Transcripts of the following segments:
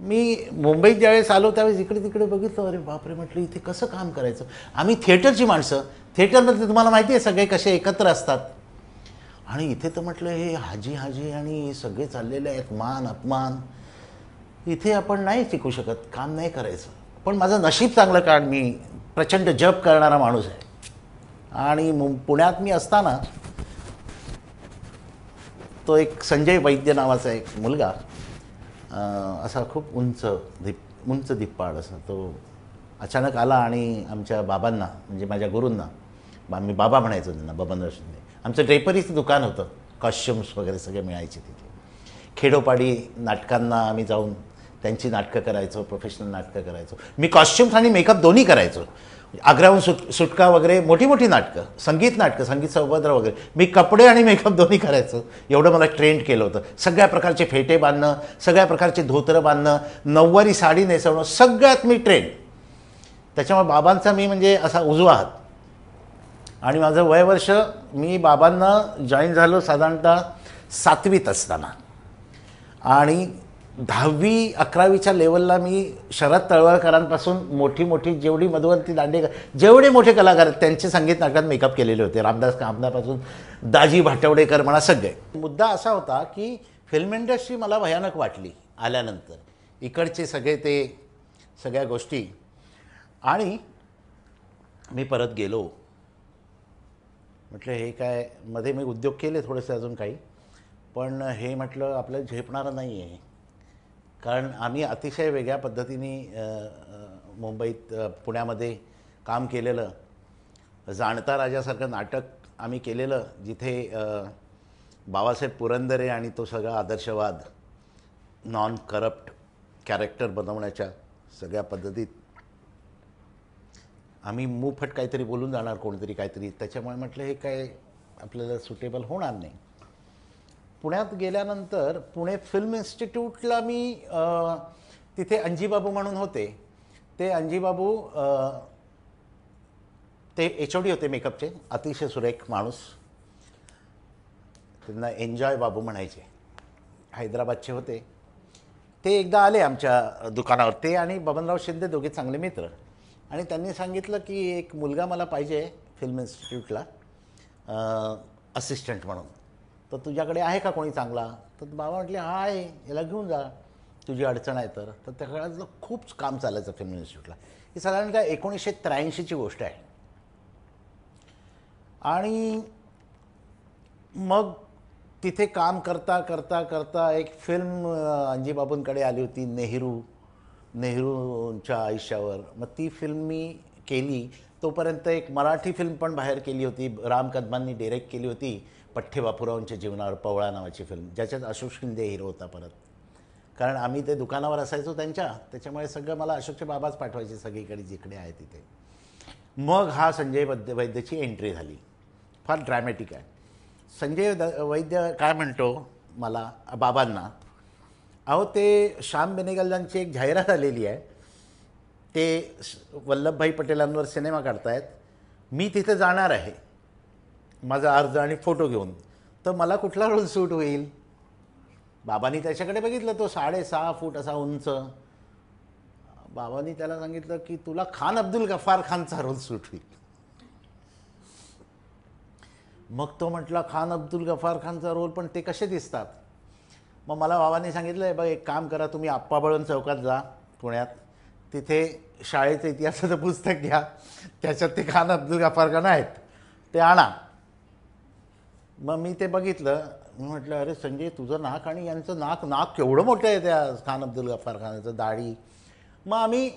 मी मुंबईत ज्यावेळेस आलो त्यावेळेस इकडे तिकडे बघितलं, अरे बापरे, म्हटलं इथे कसं काम करायचं. आम्ही थिएटरची माणसं, थिएटरमध्ये तुम्हाला माहिती आहे सगळे कसे एकत्र असतात, आणि इथे तर म्हटलं हे हाजी हाजी आणि सगळे चाललेले आहेत, मान अपमान, इथे आपण नाही टिकू शकत, काम नाही करायचं. पण माझं नशीब चांगलं, कारण मी प्रचंड जप करणारा माणूस आहे. आणि पुण्यात मी असताना तो एक संजय वैद्य नावाचा एक मुलगा, असा खूप उंच धिप्पाड असा, तो अचानक आला आणि आमच्या बाबांना, म्हणजे माझ्या गुरूंना, मी बाबा म्हणायचो त्यांना, बबनराव शिंदे, आमचं ड्रेपरीचं दुकान होतं, कॉस्च्युम्स वगैरे सगळे मिळायचे तिथे. खेडोपाडी नाटकांना आम्ही जाऊन त्यांची नाटकं करायचो, प्रोफेशनल नाटकं करायचो. मी कॉस्च्युम्स आणि मेकअप दोन्ही करायचो. आग्र्याहून सुटका वगैरे मोठी मोठी नाटकं, संगीत सौभद्र वगैरे, मी कपडे आणि मेकअप दोन्ही करायचो. एवढं मला ट्रेंड केलं होतं. सगळ्या प्रकारचे फेटे बांधणं, सगळ्या प्रकारचे धोतरं बांधणं, नऊवारी साडी नेसवणं, सगळ्यात मी ट्रेंड. त्याच्यामुळे बाबांचा मी म्हणजे असा उजवा हात. आणि माझं वयवर्ष, मी बाबांना जॉईन झालो साधारणतः 7वीत असताना, आणि 10वी 11वीच्या लेवलला मी शरद तळवळकरांपासून मोठी मोठी जेवढी मधुवंती दांडेकर, जेवढे मोठे कलाकार आहेत त्यांचे संगीत नाटकात मेकअप केलेले होते. रामदास कामदापासून दाजी भाटवडेकर म्हणा, सगळे. मुद्दा असा होता की फिल्म इंडस्ट्री मला भयानक वाटली आल्यानंतर, इकडचे सगळे ते सगळ्या गोष्टी. आणि मी परत गेलो, म्हटलं हे काय, मध्ये मी उद्योग केले थोडेसे अजून काही, पण हे म्हटलं आपल्याला झेपणारं नाही आहे. कारण आम्ही अतिशय वेगळ्या पद्धतीने मुंबईत, पुण्यामध्ये काम केलेलं. जाणता राजासारखं नाटक आम्ही केलेलं, जिथे बाबासाहेब पुरंदरे आणि तो सगळा आदर्शवाद, नॉन करप्ट कॅरेक्टर बनवण्याच्या सगळ्या पद्धतीत आम्ही मुफट काहीतरी बोलून जाणार कोणतरी काहीतरी, त्याच्यामुळे म्हटलं हे काय आपल्याला सुटेबल होणार नाही. पुण्यात गेल्यानंतर पुणे फिल्म इन्स्टिट्यूटला मी, तिथे अंजीबाबू म्हणून होते, ते अंजीबाबू ते HOD होते मेकअपचे, अतिशय सुरेख माणूस, त्यांना एन्जॉय बाबू म्हणायचे, हैदराबादचे होते. ते एकदा आले आमच्या दुकानावर, ते आणि बबनराव शिंदे दोघे चांगले मित्र, आणि त्यांनी सांगितलं की एक मुलगा मला पाहिजे फिल्म इन्स्टिट्यूटला असिस्टंट म्हणून, तर तुझ्याकडे आहे का कोणी चांगला. तर बाबा म्हटले हा आहे, याला घेऊन जा, तुझी अडचण आहे तर. त्या काळातलं खूप काम चालायचं फिल्म इन्स्टिट्यूटला. ही साधारणतः 1983ची गोष्ट आहे. आणि मग तिथे काम करता करता करता एक फिल्म अंजीबाबूंकडे आली होती, नेहरूंच्या आयुष्यावर. मग ती फिल्म मी केली. तोपर्यंत एक मराठी फिल्म पण बाहेर केली होती, राम कदमांनी डायरेक्ट केली होती, पठ्ठे बापूरावांच्या जीवनावर पवळा नावाची फिल्म, ज्याच्यात अशोक शिंदे हिरो होता परत. कारण आम्ही ते दुकानावर असायचो त्यांच्या, त्याच्यामुळे सगळं मला अशोकचे बाबाच पाठवायचे सगळीकडे जिकडे आहे तिथे. मग हा संजय वैद्यची एंट्री झाली. फार ड्रॅमॅटिक आहे. संजय वैद्य काय म्हणतो मला, बाबांना, अहो ते श्याम बेनेगल एक जाहिरात आलेली आहे, ते वल्लभभाई पटेलांवर सिनेमा काढतायत, मी तिथे जाणार आहे माझा अर्ज आणि फोटो घेऊन, तर मला कुठला रोल सूट होईल. बाबांनी त्याच्याकडे बघितलं, तो 6.5 फूट असा उंच. बाबांनी त्याला सांगितलं की तुला खान अब्दुल गफ्फार खानचा रोल सूट होईल. मग तो म्हटला खान अब्दुल गफ्फार खानचा रोल, पण ते कसे दिसतात. मग मला बाबांनी सांगितलं, बघ एक काम करा, तुम्ही आप्पाबळवंत चौकात जा पुण्यात, तिथे शाळेचं इतिहासाचं पुस्तक घ्या, त्याच्यात ते खान अब्दुल गफ्फार खान आहेत, ते आणा. मग मी ते बघितलं, मी म्हटलं अरे संजय, तुझं नाक आणि यांचं नाक केवढं मोठं आहे त्या खान अब्दुल गफ्फार खानाचं, दाढी. मग आम्ही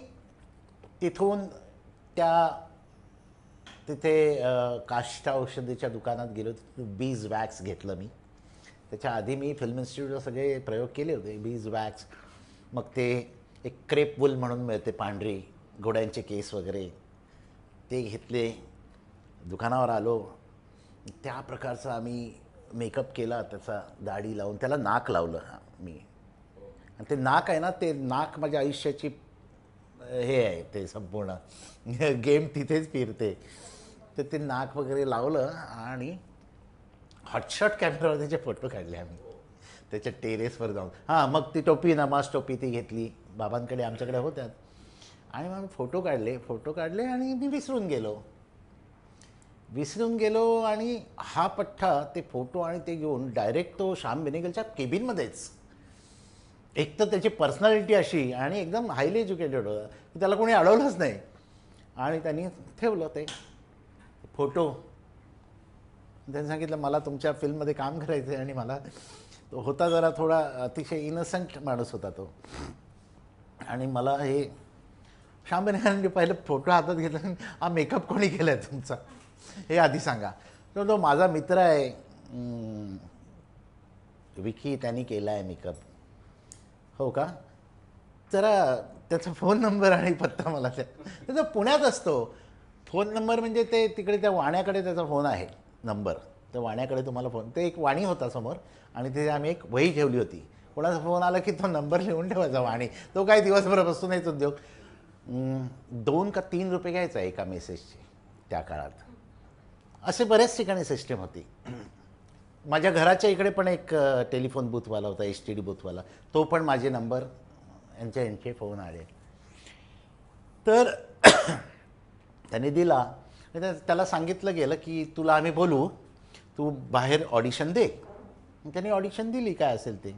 तिथून तिथे काष्ठ औषधीच्या दुकानात गेलो, बीज वॅक्स घेतलं मी. त्याच्या आधी मी फिल्म इन्स्टिट्यूटला सगळे प्रयोग केले होते, बीज वॅक्स. मग ते एक क्रेप वूल म्हणून मिळते पांढरी, घोड्यांचे केस वगैरे, ते घेतले. दुकानावर आलो, त्या प्रकारचा आम्ही मेकअप केला, त्याचा दाढी लावून त्याला नाक लावलं मी. आणि ते नाक आहे ना, ते नाक माझ्या आयुष्याची हे आहे, ते संपूर्ण गेम तिथेच फिरते. तर ते नाक वगैरे लावलं आणि हॉटशॉट कॅमेरावर त्याचे फोटो काढले आम्ही. त्याच्या टेरेसवर जाऊन हां मग ती टोपी नमाज टोपी ती घेतली बाबांकडे आमच्याकडे होत्यात आणि मग फोटो काढले आणि मी विसरून गेलो आणि हा पठ्ठा ते फोटो आणि ते घेऊन डायरेक्ट तो श्याम बेनेगलच्या केबिनमध्येच एक तर त्याची पर्सनॅलिटी अशी आणि एकदम हायली एज्युकेटेड होता की त्याला कोणी अडवलंच नाही आणि त्यांनी ठेवलं ते फोटो त्यांनी सांगितलं मला तुमच्या फिल्ममध्ये काम करायचं आहे आणि मला तो होता जरा थोडा अतिशय इनोसंट माणूस होता तो आणि मला हे श्याम बेनेगलांनी पहिलं फोटो हातात घेतला हा मेकअप कोणी केला आहे तुमचा हे आधी सांगा तर तो माझा मित्र आहे विकी त्यांनी केला आहे मेकअप हो का जरा त्याचा फोन नंबर आणि पत्ता मला त्याचा पुण्यात असतो फोन नंबर म्हणजे ते तिकडे त्या वाण्याकडे त्याचा फोन आहे नंबर त्या वाण्याकडे तुम्हाला फोन ते एक वाणी होता समोर आणि तिथे आम्ही एक वही ठेवली होती कोणाचा फोन आला की तो नंबर लिहून ठेवायचा वाणी तो काही दिवसभर बसून नाहीच उद्योग 2 का 3 रुपये घ्यायचा एका मेसेजचे त्या काळात असे बऱ्याच ठिकाणी सिस्टम होती माझ्या घराच्या इकडे पण एक टेलिफोन बूथवाला होता STD बूथवाला तो पण माझे नंबर यांचे फोन आले तर त्याने दिला त्याला सांगितलं गेलं की तुला आम्ही बोलू तू बाहेर ऑडिशन दे त्याने ऑडिशन दिली काय असेल ते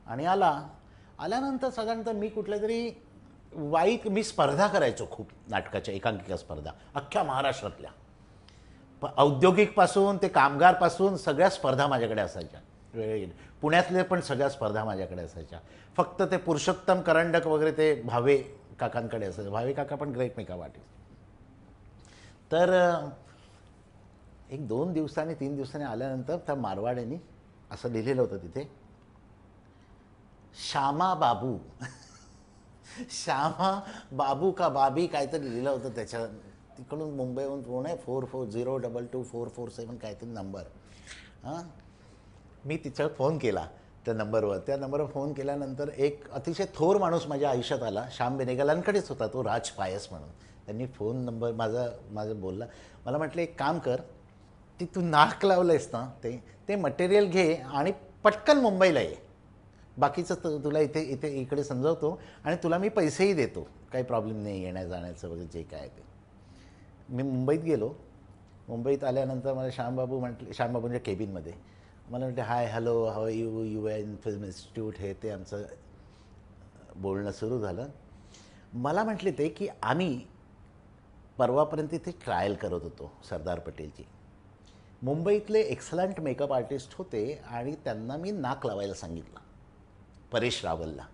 आणि आल्यानंतर साधारणतः मी कुठल्या तरी मी स्पर्धा करायचो खूप नाटकाच्या एकांकिका स्पर्धा अख्ख्या महाराष्ट्रातल्या औद्योगिकपासून ते कामगारपासून सगळ्या स्पर्धा माझ्याकडे असायच्या वेगवेगळे पुण्यातले पण सगळ्या स्पर्धा माझ्याकडे असायच्या फक्त ते पुरुषोत्तम करंडक वगैरे ते भावे काकांकडे असायचं भावे काका पण ग्रेट मेकअप आर्टिस्ट तर 1-2 दिवसांनी 3 दिवसांनी आल्यानंतर त्या मारवाड्यांनी असं लिहिलेलं होतं तिथे श्यामा बाबू का बाबी काहीतरी लिहिलं होतं त्याच्या तिकडून मुंबईहून फोन आहे 44022447 काहीतरी नंबर हां मी तिच्यावर फोन केला त्या नंबरवर फोन केल्यानंतर एक अतिशय थोर माणूस माझ्या आयुष्यात आला श्याम बेनेगलांकडेच होता तो राज पायस म्हणून त्यांनी फोन नंबर माझं बोलला मला म्हटलं एक काम कर ती तू नाक लावलं आहेस ना ते मटेरियल घे आणि पटकन मुंबईला ये बाकीचं तुला इकडे समजावतो आणि तुला मी पैसेही देतो काही प्रॉब्लेम नाही येण्या जाण्याचं वगैरे जे काय ते मी मुंबईत गेलो मुंबईत आल्यानंतर मला श्यामबाबूंच्या केबिनमध्ये मला म्हटलं हाय हॅलो हाव यू एन फिल्म इन्स्टिट्यूट हे ते आमचं बोलणं सुरू झालं मला म्हटले ते की आम्ही परवापर्यंत इथे ट्रायल करत होतो सरदार पटेलची मुंबईतले एक्सलंट मेकअप आर्टिस्ट होते आणि त्यांना मी नाक लावायला सांगितलं परेश रावलला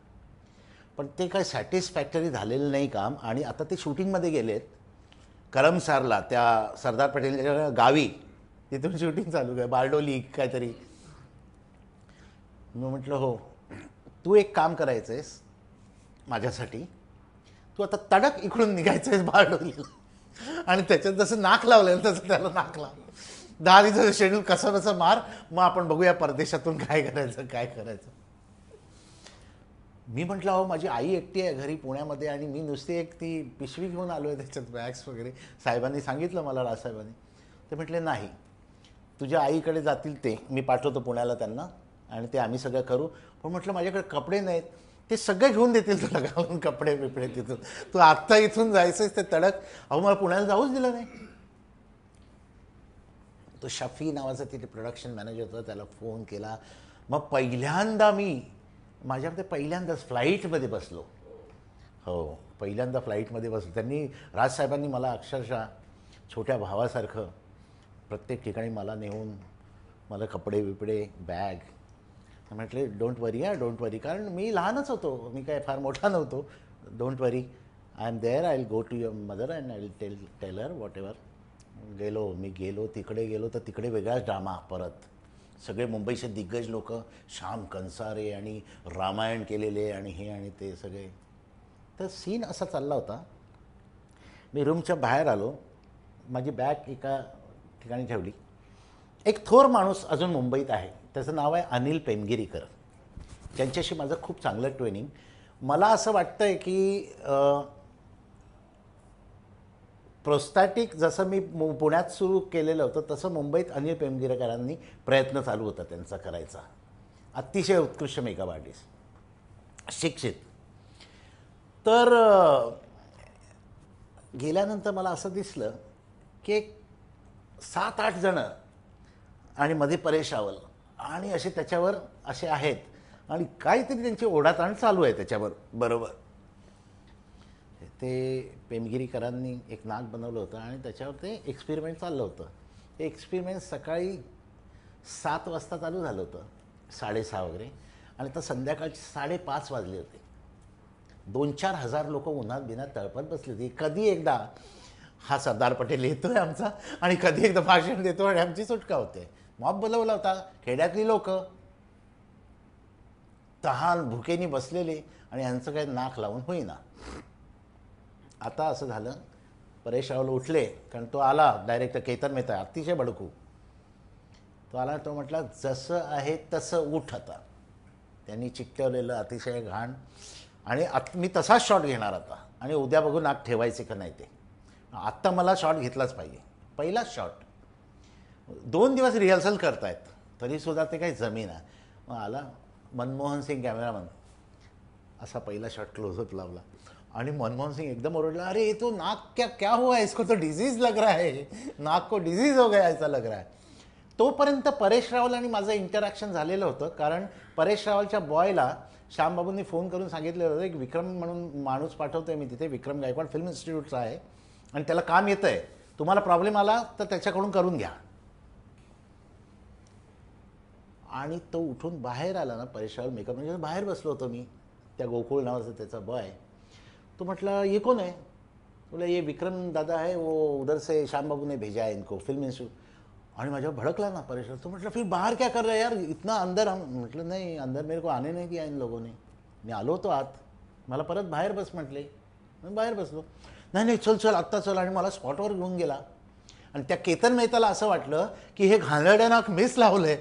पण ते काय सॅटिस्फॅक्टरी झालेलं नाही काम आणि आता ते शूटिंगमध्ये गेलेत करमसारला त्या सरदार पटेलच्या गावी तिथून शूटिंग चालू आहे बारडोली काहीतरी मी म्हटलं हो तू एक काम करायचं आहेस माझ्यासाठी तू आता तडक इकडून निघायचं आहेस बारडोलीला आणि त्याच्यात जसं नाक लावलं तसं त्याला नाक लाव 10 दिवसाचं शेड्यूल कसं मार मग आपण बघूया परदेशातून काय करायचं मी म्हटलं अहो माझी आई एकटी आहे घरी पुण्यामध्ये आणि मी नुसती एक ती पिशवी घेऊन आलो आहे त्याच्यात बॅग्स वगैरे साहेबांनी सांगितलं मला राजसाहेबांनी ते म्हटले नाही तुझ्या आईकडे जातील ते मी पाठवतो पुण्याला त्यांना आणि ते आम्ही सगळं करू पण म्हटलं माझ्याकडे कपडे नाहीत ते सगळे घेऊन देतील तुला घालून कपडे बिपडे तिथून तू आत्ता इथून जायचंच ते तडक अहो मला पुण्याला जाऊच दिलं नाही तो शफी नावाचा तिथे प्रोडक्शन मॅनेजर होता त्याला फोन केला मग पहिल्यांदाच फ्लाईटमध्ये बसलो फ्लाईटमध्ये बसलो त्यांनी राजसाहेबांनी मला अक्षरशः छोट्या भावासारखं प्रत्येक ठिकाणी मला नेऊन मला कपडे बिपडे बॅग म्हटले डोंट वरी कारण मी लहानच होतो मी काय फार मोठा नव्हतो don't worry I am there I will go to your mother and I will tell her whatever मी गेलो तर तिकडे वेगळाच ड्रामा परत सगळे मुंबईचे दिग्गज लोक श्याम कंसारे आणि रामायण केलेले आणि हे आणि ते सगळे तर सीन असा चालला होता मी रूमच्या बाहेर आलो माझी बॅग एका ठिकाणी ठेवली एक थोर माणूस अजून मुंबईत आहे त्याचं नाव आहे अनिल पेमगिरीकर त्यांच्याशी माझं खूप चांगलं ट्रेनिंग मला असं वाटतं आहे की प्रोस्टॅटिक जसं मी पुण्यात सुरू केलेलं होतं तसं मुंबईत अनिल पेमगिरीकरांनी प्रयत्न चालू होता त्यांचा करायचा अतिशय उत्कृष्ट मेकअप आर्टिस्ट, शिक्षित. तर गेल्यानंतर मला असं दिसलं की एक 7-8 जणं आणि मध्ये परेश रावल आणि असे त्याच्यावर असे आहेत आणि काहीतरी त्यांची ओढाताण चालू आहे त्याच्यावर बरोबर. ते पेमगिरीकरांनी एक नाक बनवलं होतं आणि त्याच्यावर ते एक्सपेरिमेंट चाललं होतं. ते एक्सपेरिमेंट सकाळी 7 वाजता चालू झालं होतं, 6:30 वगैरे, आणि तर संध्याकाळचे 5:30 वाजले होते. 2-4 हजार लोक उन्हात बिनात तळपत बसली होती. कधी एकदा हा सरदार पटेल येतोय आमचा आणि कधी एकदा भाषण देतो आणि आमची सुटका होते. मॉब बोलवला होता, खेड्यातली लोक तहान भुकेनी बसलेले आणि यांचं काही नाक लावून होईना. आता असं झालं, परेश रावल उठले, कारण तो आला डायरेक्टर केतन मेहता, अतिशय भडकू. तो आला, तो म्हटला जसं आहे तसं उठ आता. त्यांनी चिकटवलेलं अतिशय घाण आणि मी तसाच शॉट घेणार आता आणि उद्या बघू नाक ठेवायचे का नाही ते. आत्ता मला शॉट घेतलाच पाहिजे, पहिलाच शॉट. 2 दिवस रिहर्सल करतायत तरीसुद्धा ते काही जमीन आहे. मग आला मनमोहन सिंग कॅमेरामन, असा पहिला शॉट क्लोजअप लावला आणि मनमोहन सिंग एकदम ओरडला, अरे ये तो नाक क्या हुआ है, इसको तो डिजीज लग रहा है, नाक को डिजीज हो गया ऐसा लग रहा है. तोपर्यंत परेश रावल आणि माझं इंटरॅक्शन झालेलं होतं, कारण परेश रावलच्या बॉयला श्यामबाबूंनी फोन करून सांगितलेलं होतं, एक विक्रम म्हणून माणूस पाठवतोय मी तिथे, विक्रम गायकवाड फिल्म इन्स्टिट्यूटचा आहे आणि त्याला काम येतं आहे, तुम्हाला प्रॉब्लेम आला तर त्याच्याकडून करून घ्या. आणि तो उठून बाहेर आला ना, परेश रावल मेकअप म्हणजे बाहेर बसलो होतो मी, त्या गोकुळ नावाचा त्याचा बॉय. तो म्हटला ये कौन है, बोला ये विक्रम दादा है, वो उधर से श्याम बाबू ने भेजा है इनको फिल्म इंस्टीट्यूट. आणि माझ्यावर भड़कला ना परेश रावल. तो म्हटलं फिर बाहर क्या कर रहे हैं यार, इतना अंदर. हम म्हटलं नाही, अंदर मेरे को आने नहीं दिया इन लोगों ने, मी आलो होतो आत, मला परत बाहेर बस म्हटले, मी बाहेर बसलो. नाही नाही चल चल आत्ता चल, आणि मला स्पॉटवर घेऊन गेला. आणि त्या केतन मेहताला असं वाटलं की हे घाणेरड्या नाक मीच लावलंय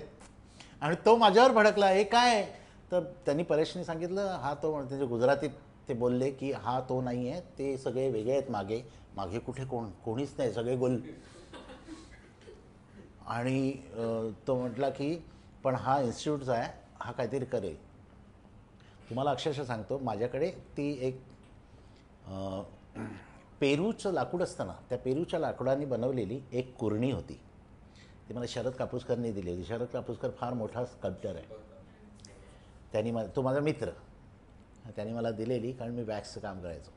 आणि तो माझ्यावर भडकला, हे काय. तर त्यांनी परेशने सांगितलं, हा तो, त्याचे गुजरातीत ते बोलले की हा तो नाही आहे, ते सगळे वेगळे आहेत मागे. मागे कुठे कोणीच नाही, सगळे गोल. आणि तो म्हटला की पण हा इन्स्टिट्यूटचा आहे, हा काहीतरी करेल. तुम्हाला अक्षरशः सांगतो, माझ्याकडे ती एक पेरूचं लाकूड असतं ना, त्या पेरूच्या लाकडाने बनवलेली एक कुरणी होती. ती मला शरद कापूसकरनी दिली होती. शरद कापूसकर फार मोठा स्कल्प्टर आहे. त्यांनी तो माझा मित्र, त्याने मला दिलेली, कारण मी वॅक्सचं काम करायचो.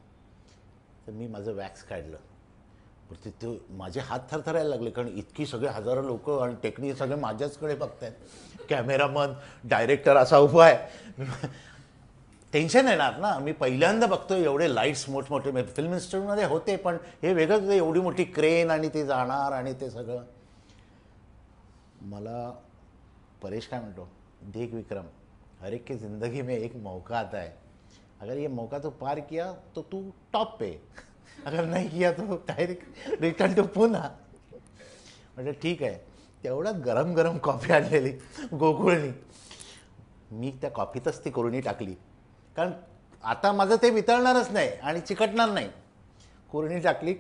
तर मी माझं वॅक्स काढलं, पण ते माझे हात थरथरायला लागले, कारण इतकी सगळे हजारो लोक आणि टेक्निक सगळे माझ्याचकडे बघत आहेत. कॅमेरामन, डायरेक्टर असा उभा आहे. टेन्शन येणार ना, मी पहिल्यांदा बघतो एवढे लाईट्स मोठमोठे. फिल्म इन्स्टिट्यूटमध्ये होते, पण हे वेगळंच, एवढी मोठी क्रेन आणि ते जाणार आणि ते सगळं. मला परेश काय म्हणतो, देख विक्रम, हर एक की ज़िंदगी में एक मौका आता है, अगर ये मौका तो पार किया तो तू टॉप पे, अगर नहीं किया तो डायरेक्ट रिटर्न टू पुन्हा. म्हणजे ठीक आहे. तेवढं गरम गरम कॉफी आणलेली गोकुळनी, मी त्या कॉफीतच ती कुरणी टाकली, कारण आता माझं ते वितळणारच नाही आणि चिकटणार नाही. कुरणी टाकली,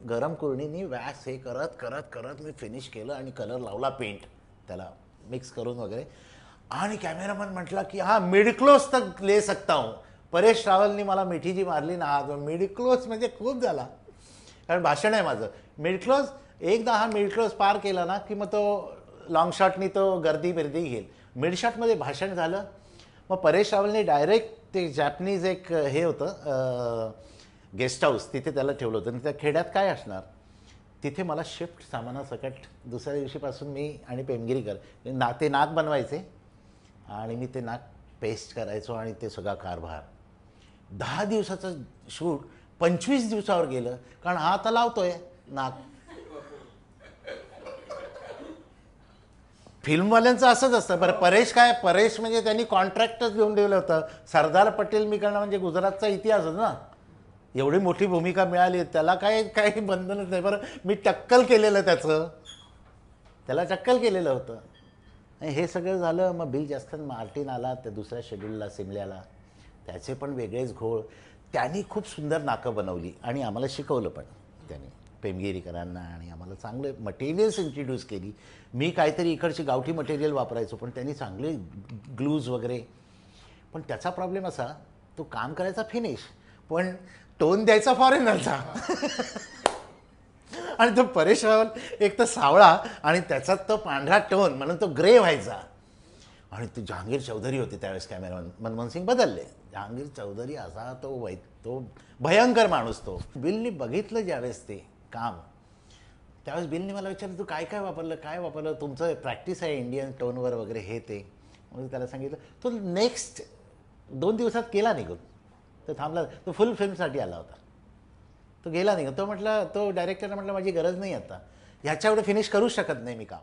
गरम कुरणीनी वॅक्स हे करत करत करत मी फिनिश केलं आणि कलर लावला, पेंट त्याला मिक्स करून वगैरे. आणि कॅमेरामन म्हटला की हा मिड क्लोज तक ले सकता हूँ. परेश रावलनी मला मिठी जी मारली ना, मिड क्लोज म्हणजे खूप झाला, कारण भाषण आहे माझं. मिड क्लोज, एकदा हा मिड क्लोज पार केला ना की मग तो लॉंग शॉटनी तो गर्दी बिर्दी घेईल. मिड शॉटमध्ये भाषण झालं. मग परेश रावलने डायरेक्ट ते जॅपनीज एक हे होतं गेस्ट हाऊस, तिथे त्याला ठेवलं होतं. आणि त्या खेड्यात काय असणार, तिथे मला शिफ्ट सामानासकट दुसऱ्या दिवशीपासून मी आणि पेमगिरीकर ते नाक बनवायचे आणि मी ते नाक पेस्ट करायचो आणि ते सगळा कारभार. 10 दिवसाचं शूट 25 दिवसावर गेलं, कारण हा आता लावतोय नाक. फिल्मवाल्यांचं असंच असतं. बरं परेश काय, परेश म्हणजे त्यांनी कॉन्ट्रॅक्टच घेऊन ठेवलं होतं. सरदार पटेल मी करणं म्हणजे गुजरातचा इतिहास होता ना, एवढी मोठी भूमिका मिळाली, त्याला काही बंधनच नाही. बरं मी टक्कल केलेलं त्याला टक्कल केलेलं होतं. हे सगळं झालं. मग बिल जॅक्सन मार्टिन आला त्या दुसऱ्या शेड्यूलला सिमल्याला, त्याचे पण वेगळेच घोळ. त्यांनी खूप सुंदर नाकं बनवली आणि आम्हाला शिकवलं पण त्यांनी. पेमगिरीकरांना आणि आम्हाला चांगले मटेरियल्स इंट्रोड्यूस केली. मी काहीतरी इकडची गावठी मटेरियल वापरायचो, पण त्यांनी चांगले ग्लूज वगैरे. पण त्याचा प्रॉब्लेम असा, तो काम करायचा फिनिश, पण टोन द्यायचा फॉरेनरचा. आणि तो परेश रावल एक तर सावळा आणि त्याच्यात तो पांढरा टोन म्हणून तो ग्रे व्हायचा. आणि ते जहांगीर चौधरी होते त्यावेळेस कॅमेरामॅन. मनमोहन सिंग बदलले. जहांगीर चौधरी असा तो भयंकर माणूस. तो बिलनी बघितलं ज्यावेळेस ते काम, त्यावेळेस बिलनी मला विचारलं, तू काय वापरलं, तुमचं प्रॅक्टिस आहे इंडियन टोनवर वगैरे हे ते. म्हणून त्याला सांगितलं. तो नेक्स्ट 2 दिवसात केला निघून. तो थांबला. तो फुल फिल्मसाठी आला होता. तो गेला निघून. तो डायरेक्टरला म्हटलं, माझी गरज नाही आता, ह्याच्या एवढं फिनिश करूच शकत नाही मी काम.